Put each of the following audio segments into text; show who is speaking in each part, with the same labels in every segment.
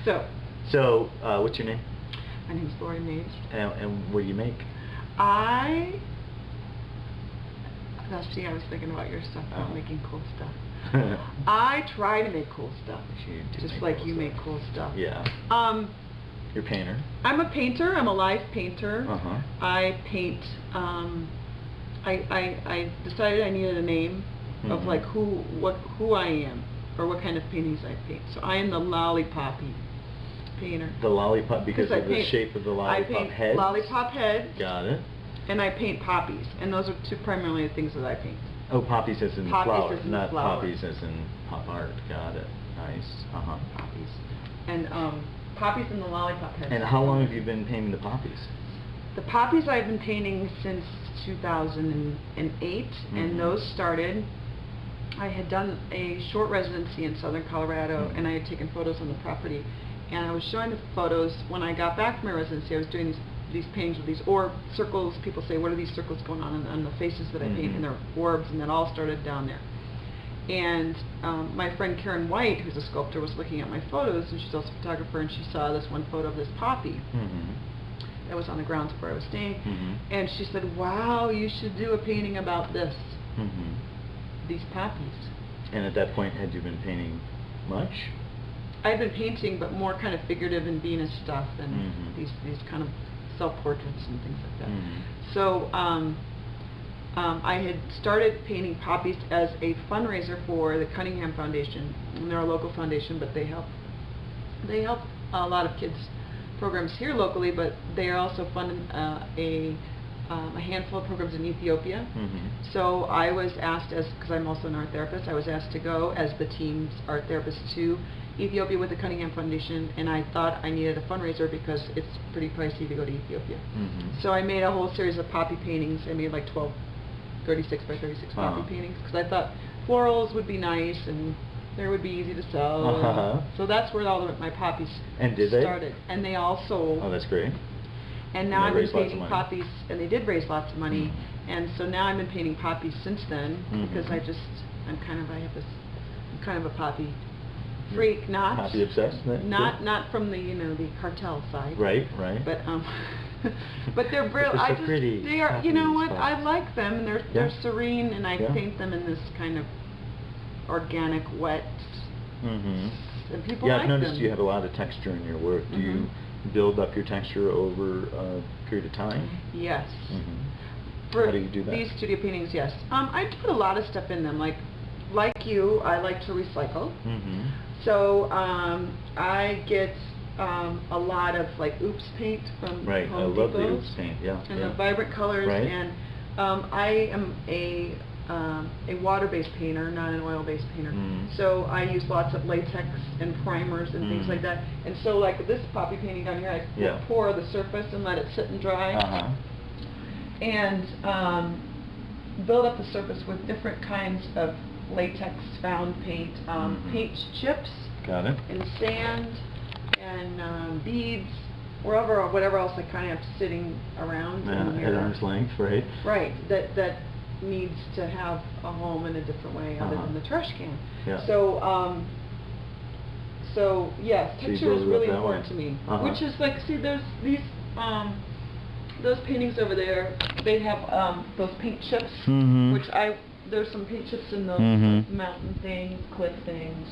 Speaker 1: So, what's your name?
Speaker 2: My name's Laurie.Maves.
Speaker 1: And what do you make?
Speaker 2: I was thinking about your stuff, about making cool stuff. I try to make cool stuff, just like you make cool stuff.
Speaker 1: Yeah. You're a painter. I'm
Speaker 2: a painter. I'm a live painter. I paint. I decided I needed a name of like who I am, or what kind of paintings I paint. So I am the lollipop painter.
Speaker 1: The lollipop, because of the shape of the lollipop head?
Speaker 2: I paint lollipop heads.
Speaker 1: Got it.
Speaker 2: And I paint poppies, and those are two primarily the things that I paint.
Speaker 1: Oh, poppies as in
Speaker 2: flower,
Speaker 1: not poppies as in pop art. Got it. Nice.
Speaker 2: Poppies. And poppies and the lollipop heads.
Speaker 1: And how long have you been painting the poppies?
Speaker 2: The poppies I've been painting since 2008, and those started. I had done a short residency in southern Colorado, and I had taken photos on the property, and I was showing the photos. When I got back from my residency, I was doing these paintings with these orb circles. People say, what are these circles going on the faces that I paint? And they're orbs, and that all started down there. And my friend Karen White, who's a sculptor, was looking at my photos, and she's also a photographer, and she saw this one photo of this poppy that was on the grounds where I was staying, and she said, wow, you should do a painting about this, these poppies.
Speaker 1: And at that point, had you been painting much?
Speaker 2: I'd been painting, but more kind of figurative and Venus stuff, and these kind of self-portraits and things like that. So I had started painting poppies as a fundraiser for the Cunningham Foundation, and they're a local foundation, but they help a lot of kids programs here locally, but they are also funding a handful of programs in Ethiopia. So I was asked, because I'm also an art therapist, I was asked to go as the team's art therapist to Ethiopia with the Cunningham Foundation, and I thought I needed a fundraiser because it's pretty pricey to go to Ethiopia. So I made a whole series of poppy paintings. I made like 12 36 by 36 poppy paintings, because I thought florals would be nice and they would be easy to sell. So that's where all of my poppies started. And they all sold.
Speaker 1: Oh, that's great.
Speaker 2: And now I've been painting poppies, and they did raise lots of money. And so now I've been painting poppies since then, because I'm kind of a poppy freak, not
Speaker 1: poppy obsessed.
Speaker 2: Not from the the cartel side.
Speaker 1: Right.
Speaker 2: But but they're brilliant. They are. You know what? I like them, and they're serene, and I paint them in this kind of organic, wet. And people like
Speaker 1: I've noticed
Speaker 2: them.
Speaker 1: you have a lot of texture in your work. Do you build up your texture over a period of time?
Speaker 2: Yes.
Speaker 1: How do you do that?
Speaker 2: These studio paintings, yes. I put a lot of stuff in them. Like you, I like to recycle. So I get a lot of like oops paint from Home Depot.
Speaker 1: I love the oops paint.
Speaker 2: And the vibrant colors. And I am a water-based painter, not an oil-based painter. So I use lots of latex and primers and things like that. And so like this poppy painting down here, I pour the surface and let it sit and dry. And build up the surface with different kinds of latex found paint, paint chips, and sand, and beads, whatever else I kind of have sitting around.
Speaker 1: At arm's length, right?
Speaker 2: Right, that needs to have a home in a different way other than the trash can. So yes, texture is really important to me. Which is like, see, there's these those paintings over there. They have those paint chips, which there's some paint chips in those mountain things, cliff things.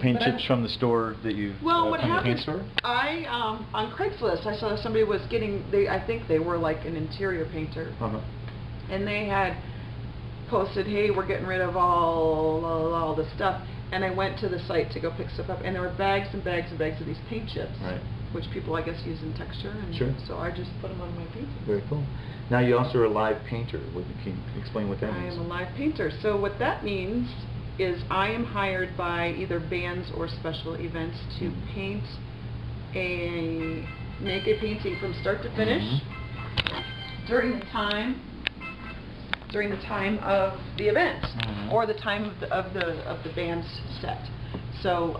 Speaker 1: Paint chips from the store that you
Speaker 2: what
Speaker 1: from the
Speaker 2: happened?
Speaker 1: paint store?
Speaker 2: I on Craigslist I saw somebody was getting. I think they were like an interior painter, and they had posted, "Hey, we're getting rid of all this stuff." And I went to the site to go pick stuff up, and there were bags and bags and bags of these paint chips, which people I guess use in texture. And so I just put them on my paintings.
Speaker 1: Very cool. Now you also are a live painter. Can you explain what that means?
Speaker 2: I am a live painter. So what that means is I am hired by either bands or special events to make a painting from start to finish during the time of the event or the time of the band's set. So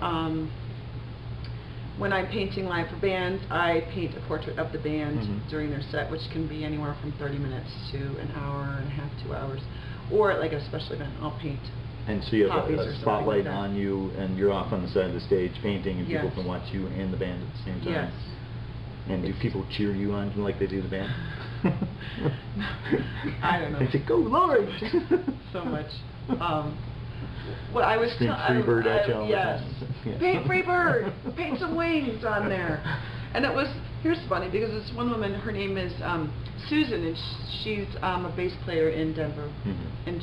Speaker 2: when I'm painting live for bands, I paint a portrait of the band during their set, which can be anywhere from 30 minutes to an hour and a half, 2 hours. Or like a special event, I'll paint
Speaker 1: And so you have
Speaker 2: poppies or
Speaker 1: a
Speaker 2: something
Speaker 1: spotlight
Speaker 2: like that.
Speaker 1: on you, and you're off on the side of the stage painting, and people
Speaker 2: Yes.
Speaker 1: can watch you and the band at the same time.
Speaker 2: Yes.
Speaker 1: And do people cheer you on like they do the band?
Speaker 2: I don't know.
Speaker 1: They say, "Go, Laurie!"
Speaker 2: So much. What I was
Speaker 1: Scream Free Bird at you all the
Speaker 2: yes.
Speaker 1: time. Yeah.
Speaker 2: Paint Free Bird. Paint some wings on there. And it was, here's funny, because this one woman, her name is Susan, and she's a bass player in Denver.
Speaker 1: Mm-hmm.
Speaker 2: And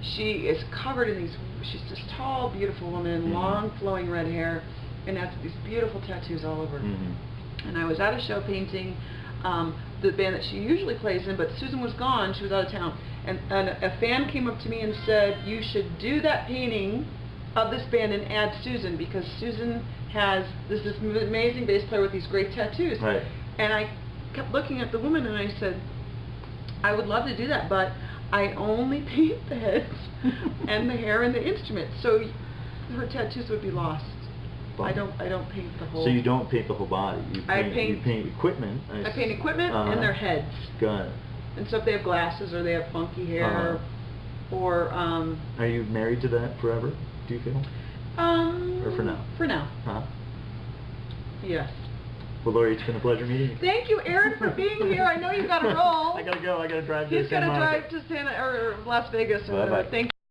Speaker 2: she is covered in these, she's this tall, beautiful woman,
Speaker 1: Mm-hmm.
Speaker 2: long flowing red hair, and has these beautiful tattoos all over.
Speaker 1: Mm-hmm.
Speaker 2: And I was at a show painting the band that she usually plays in, but Susan was gone, she was out of town. And a fan came up to me and said, "You should do that painting of this band and add Susan, because Susan has this amazing bass player with these great tattoos."
Speaker 1: Right.
Speaker 2: And I kept looking at the woman and I said, "I would love to do that, but I only paint the heads and the hair and the instruments, so her tattoos would be lost." I don't paint the whole.
Speaker 1: So you don't paint the whole body. You
Speaker 2: paint
Speaker 1: equipment.
Speaker 2: I paint equipment and their heads.
Speaker 1: Got it.
Speaker 2: And so if they have glasses or they have funky hair, or
Speaker 1: Are you married to that forever? Do you feel? Or for now?
Speaker 2: For now.
Speaker 1: Huh?
Speaker 2: Yes.
Speaker 1: Well, Laurie, it's been a pleasure meeting you.
Speaker 2: Thank you, Aaron, for being here. I know you got to roll.
Speaker 1: I gotta go. I gotta drive to
Speaker 2: He's
Speaker 1: Santa
Speaker 2: got to
Speaker 1: Monica.
Speaker 2: drive to Las Vegas.
Speaker 1: Bye-bye.
Speaker 2: Thank